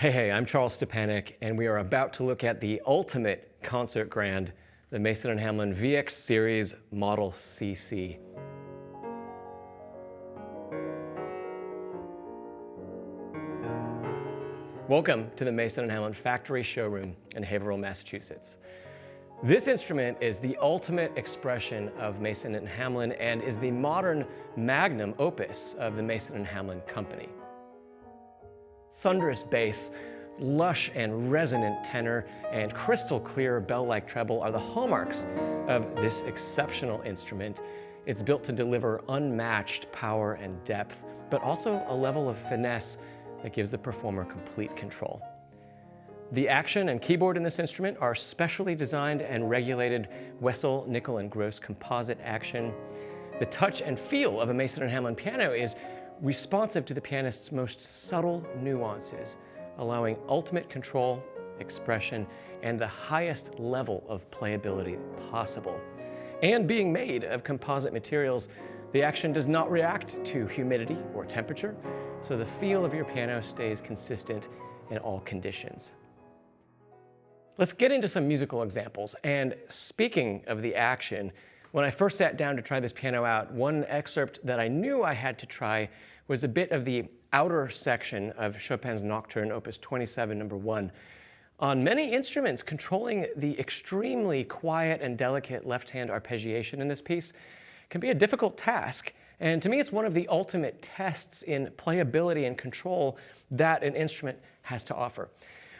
Hey, I'm Szczepanek, and we are about to look at the ultimate concert grand, the Mason Hamlin VX Series Model CC. Welcome to the Mason Hamlin factory showroom in Haverhill, Massachusetts. This instrument is the ultimate expression of Mason Hamlin and is the modern magnum opus of the Mason Hamlin company. Thunderous bass, lush and resonant tenor, and crystal clear bell-like treble are the hallmarks of this exceptional instrument. It's built to deliver unmatched power and depth, but also a level of finesse that gives the performer complete control. The action and keyboard in this instrument are specially designed and regulated Wessel, nickel, and gross composite action. The touch and feel of a Mason Hamlin piano is responsive to the pianist's most subtle nuances, allowing ultimate control, expression, and the highest level of playability possible. And being made of composite materials, the action does not react to humidity or temperature, so the feel of your piano stays consistent in all conditions. Let's get into some musical examples. And speaking of the action, when I first sat down to try this piano out, one excerpt that I knew I had to try was a bit of the outer section of Chopin's Nocturne, Opus 27, number 1. On many instruments, controlling the extremely quiet and delicate left-hand arpeggiation in this piece can be a difficult task. And to me, it's one of the ultimate tests in playability and control that an instrument has to offer.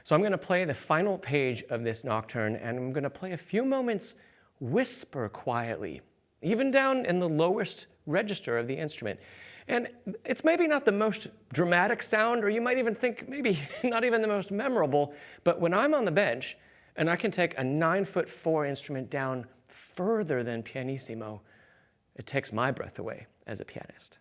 So I'm going to play the final page of this Nocturne, and I'm going to play a few moments whisper quietly, even down in the lowest register of the instrument. And it's maybe not the most dramatic sound, or you might even think maybe not even the most memorable, but when I'm on the bench and I can take a 9'4" instrument down further than pianissimo, it takes my breath away as a pianist.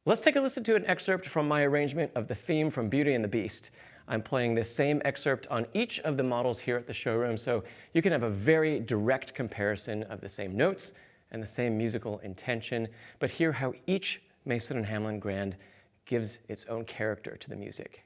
Let's take a listen to an excerpt from my arrangement of the theme from Beauty and the Beast. I'm playing this same excerpt on each of the models here at the showroom, so you can have a very direct comparison of the same notes and the same musical intention, but hear how each Mason Hamlin grand gives its own character to the music.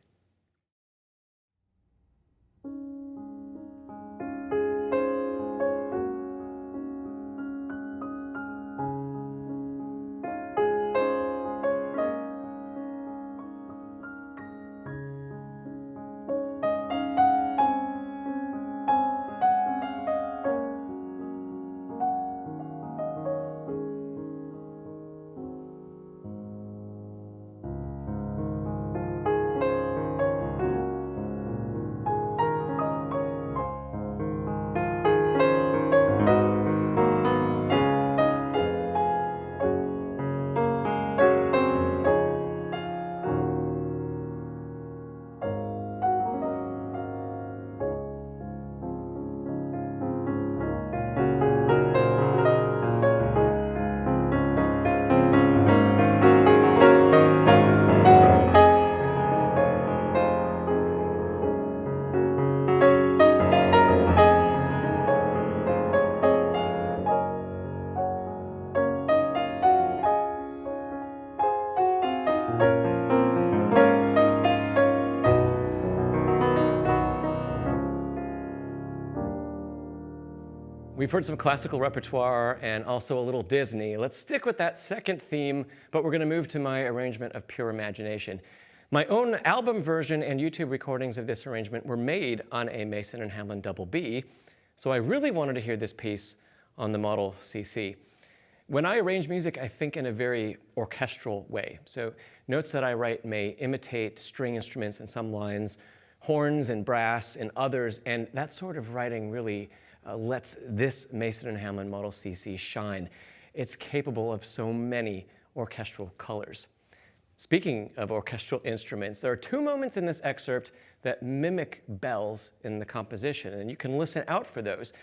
We've heard some classical repertoire and also a little Disney. Let's stick with that second theme, but we're going to move to my arrangement of Pure Imagination. My own album version and YouTube recordings of this arrangement were made on a Mason Hamlin Double B, so I really wanted to hear this piece on the Model CC. When I arrange music, I think in a very orchestral way. So notes that I write may imitate string instruments in some lines, horns and brass in others, and that sort of writing really lets this Mason Hamlin Model CC shine. It's capable of so many orchestral colors. Speaking of orchestral instruments, there are two moments in this excerpt that mimic bells in the composition, and you can listen out for those.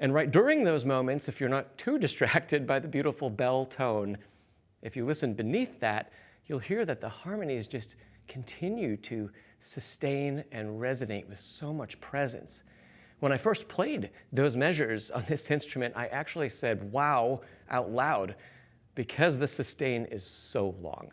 And right during those moments, if you're not too distracted by the beautiful bell tone, if you listen beneath that, you'll hear that the harmonies just continue to sustain and resonate with so much presence. When I first played those measures on this instrument, I actually said, "wow," out loud, because the sustain is so long.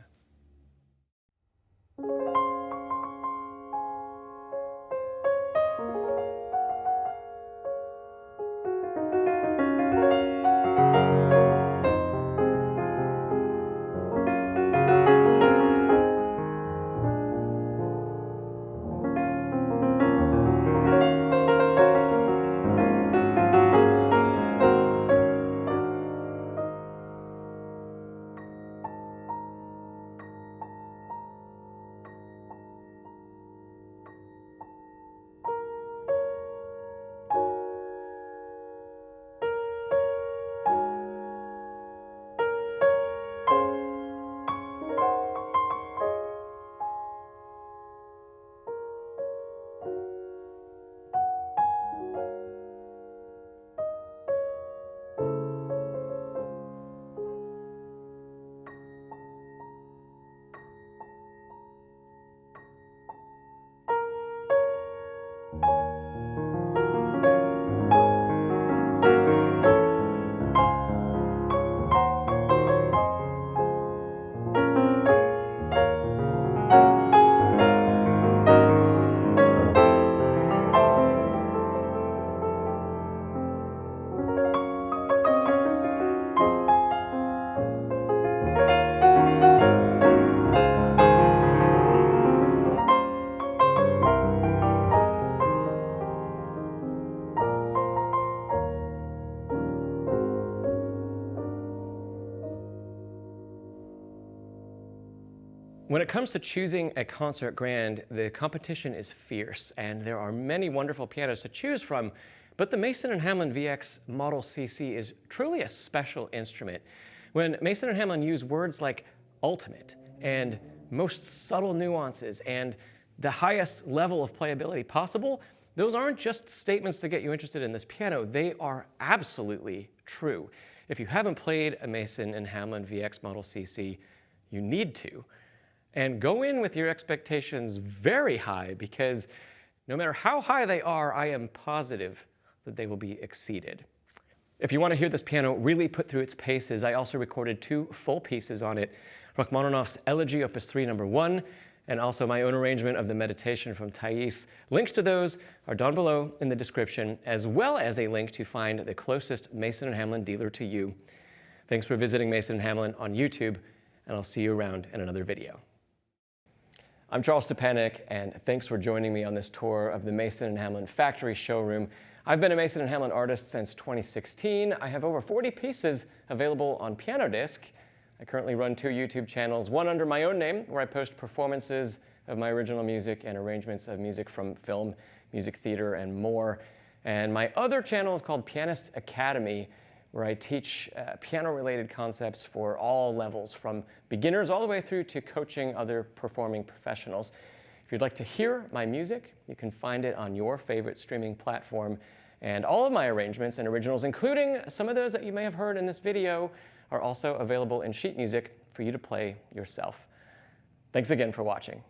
When it comes to choosing a concert grand, the competition is fierce, and there are many wonderful pianos to choose from, but the Mason Hamlin VX Model CC is truly a special instrument. When Mason Hamlin use words like ultimate and most subtle nuances and the highest level of playability possible, those aren't just statements to get you interested in this piano, they are absolutely true. If you haven't played a Mason Hamlin VX Model CC, you need to. And go in with your expectations very high, because no matter how high they are, I am positive that they will be exceeded. If you want to hear this piano really put through its paces, I also recorded 2 full pieces on it, Rachmaninoff's Elegy Opus 3 No. 1, and also my own arrangement of the Meditation from Thais. Links to those are down below in the description, as well as a link to find the closest Mason Hamlin dealer to you. Thanks for visiting Mason Hamlin on YouTube, and I'll see you around in another video. I'm Szczepanek, and thanks for joining me on this tour of the Mason Hamlin factory showroom. I've been a Mason Hamlin artist since 2016. I have over 40 pieces available on piano disc. I currently run 2 YouTube channels, one under my own name, where I post performances of my original music and arrangements of music from film, music theater, and more. And my other channel is called Pianist Academy, where I teach piano-related concepts for all levels, from beginners all the way through to coaching other performing professionals. If you'd like to hear my music, you can find it on your favorite streaming platform. And all of my arrangements and originals, including some of those that you may have heard in this video, are also available in sheet music for you to play yourself. Thanks again for watching.